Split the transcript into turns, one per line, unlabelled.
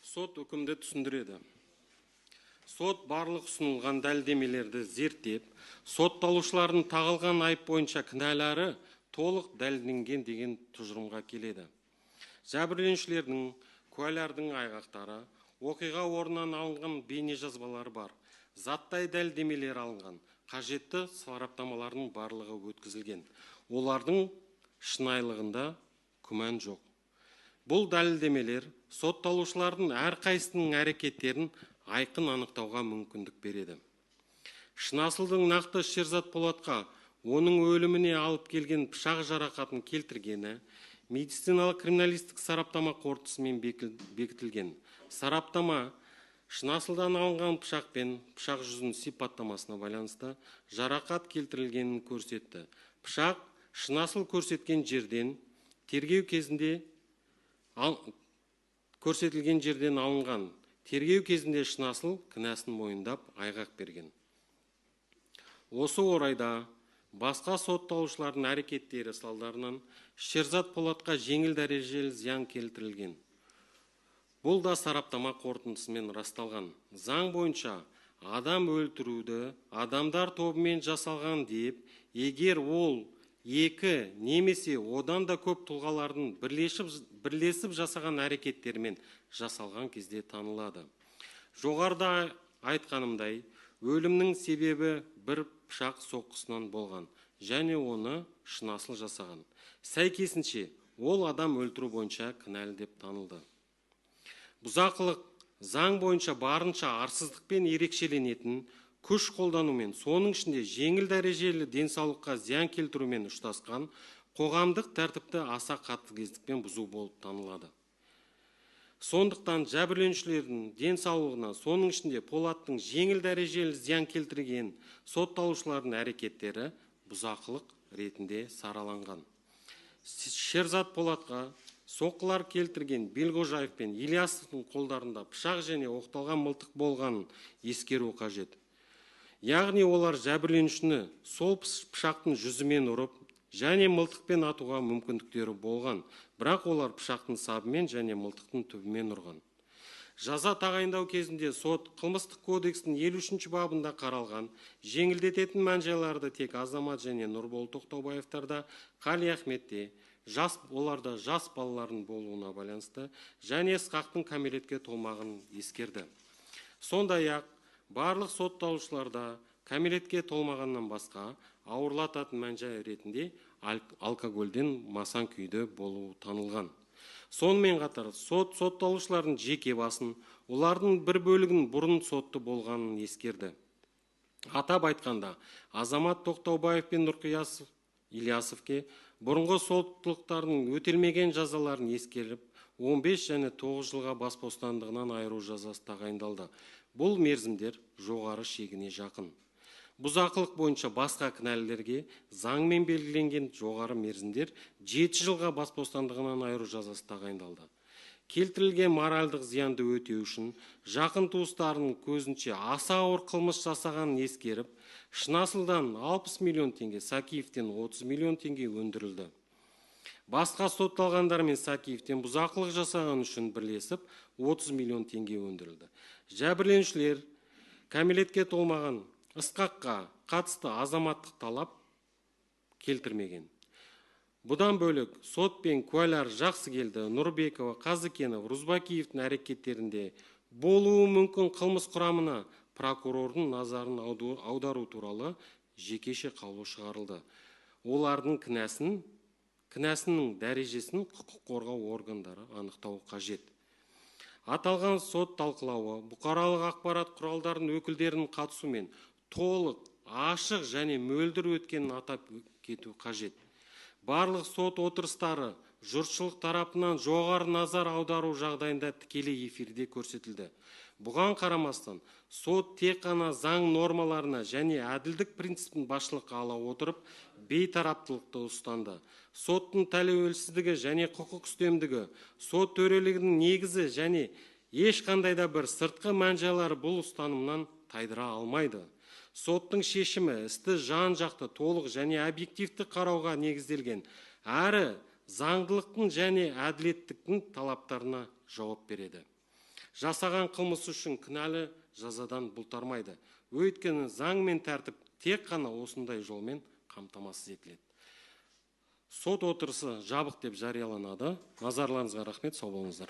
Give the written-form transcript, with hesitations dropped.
Сот үкімді түсіндіреді. Сот барлық ұсынылған дәлелдемелерді зерттеп, сотталушылардың тағылған айып бойынша кінәлары толық дәлелденген деген тұжырымға келеді. Жәбірленушілердің, куәлардың айғақтары, оқиға орнынан алынған бейнежазбалары бар, заттай дәлелдемелер алынған, қажетті сараптамалардың барлығы өткізілген. Олардың шынайылығында күмән жоқ. Бұл дәлелдемелер сотталушылардың әрқайсының әрекеттерін айқын анықтауға мүмкіндік береді. Шынасылдың нақты Шерзат Полатқа оның өліміне алып келген пышақ жарақатын келтіргені медициналық криминалистік сараптама қорытындысымен бекітілген. Сараптама Шынасылдан алынған пышақ пен пышақ жүзінің сипаттамасына байланысты жарақат келтірілгенін көрсетті. Пышақ Шынасыл көрсеткен жерден тергеу кезінде алынған. Тергеу кезінде Шынасыл кінәсін мойындап айғақ берген. Осы орайда басқа сотталушылардың әрекеттері салдарынан Шерзат Полатқа жеңіл дәрежелі зиян келтірілген. Бұл да сараптама қорытындысымен расталған. Заң бойынша адам өлтіруді адамдар тобымен жасалған деп, егер ол екі немесе одан да көп тұлғалардың бірлесіп жасаған әрекеттермен жасалған кезде танылады. Жоғарыда айтқанымдай, өлімнің себебі бір пышақ соққысынан болған және оны Шынасыл жасаған. Сәйкесінше, ол адам өлтіру бойынша кінәлі деп танылды. Бұзақылық заң бойынша барынша арсыздықпен ерекшеленетін, күш қолданумен, соның ішінде жеңіл дәрежелі денсаулыққа зиян келтірумен ұштасқан, қоғамдық тәртіпті аса қатыгездікпен бұзу болып танылады. Сондықтан жәбірленушілердің денсаулығына, соның ішінде Полаттың жеңіл дәрежелі зиян келтірген сотталушылардың әрекеттері бұзақылық ретінде сараланған. Шерзат Полатқа соққылар келтірген Белғожаев пен Ильясовтың қолдарында пышақ және оқталған мылтық болғанын ескеру қажет. Яғни олар жәбірленушіні сол пышақтың жүзімен ұрып және мылтықпен атуға мүмкіндіктері болған, бірақ олар пышақтың сабымен және мылтықтың түбімен ұрған. Жаза тағайындау кезінде сот қылмыстық кодекстің 53-ші бабында қаралған жеңілдететін мән-жайларды тек Азамат және Нұрбол Тоқтаубаевтарда, Қали Ахметте, оларда жас балалардың болуына байланысты және Ысқақтың кәмелетке толмағанын ескерді. Сондай-ақ барлық сотталушыларда кәмелетке толмағаннан басқа ауырлататын мән-жай ретінде алкогольден масан күйді болуы танылған. Сонымен қатар сотталушылардың жеке басын, олардың бір бөлігін бұрын сотты болғанын ескерді. Атап айтқанда, Азамат Тоқтаубаев пен Нұрқиясов Ильясовке бұрынғы соттылықтардың өтелмеген жазаларын ескеріп, 15 және 9 жылға бас бостандығынан айыру жазасы тағайындалды. Бұл мерзімдер жоғары шегіне жақын. Бұзақылық бойынша басқа кінәлілерге заңмен белгіленген жоғары мерзімдер 7 жылға бас бостандығынан айыру жазасы тағайындалды. Келтірілген моральдық зиянды өтеу үшін жақын туыстарының көзінше аса ауыр қылмыс жасағанын ескеріп, Шынасылдан 60 миллион теңге, Сакиевтен 30 миллион теңге өндірілді. Басқа сотталғандар мен Сакиевтен бұзақылық жасаған үшін бірлесіп 30 миллион теңге өндірілді. Жәбірленушілер кәмелетке толмаған Ысқаққа қатысты азаматтық талап келтірмеген. Бұдан бөлік сот пен куәлар Жақсыгелді, Нұрбекова, Қазыкенов, Рузбакиевтің әрекеттерінде болуы мүмкін қылмыс құрамына прокурордың назарын аудару туралы жекеше қаулы шығарылды. Олардың кінәсінің дәрежесін құқық қорғау органдары анықтауы қажет. Аталған сот талқылауы бұқаралық ақпарат құралдарының өкілдерінің қатысуымен толық, ашық және мөлдір өткенін атап кету қажет. Барлық сот отырыстары жұртшылық тарапынан жоғары назар аудару жағдайында тікелей эфирде көрсетілді. Бұған қарамастан, сот тек қана заң нормаларына және әділдік принципін басшылыққа ала отырып, бейтараптылықты ұстанды. Соттың тәуелсіздігі және құқық үстемдігі, сот төрелігінің негізі және ешқандай да бір сыртқы мән-жайлар бұл ұстанымнан тайдыра алмайды. Соттың шешімі істі жан-жақты толық және объективті қарауға негізделген, әрі заңдылықтың және әділеттіктің талаптарына жауап береді. жасаған қылмысы үшін кінәлі жазадан бұлтармайды. Өйткені заң мен тәртіп тек қана осындай жолмен қамтамасыз етіледі. Сот отырысы жабық деп жарияланады. Назарларыңызға рахмет, сау болыңыздар.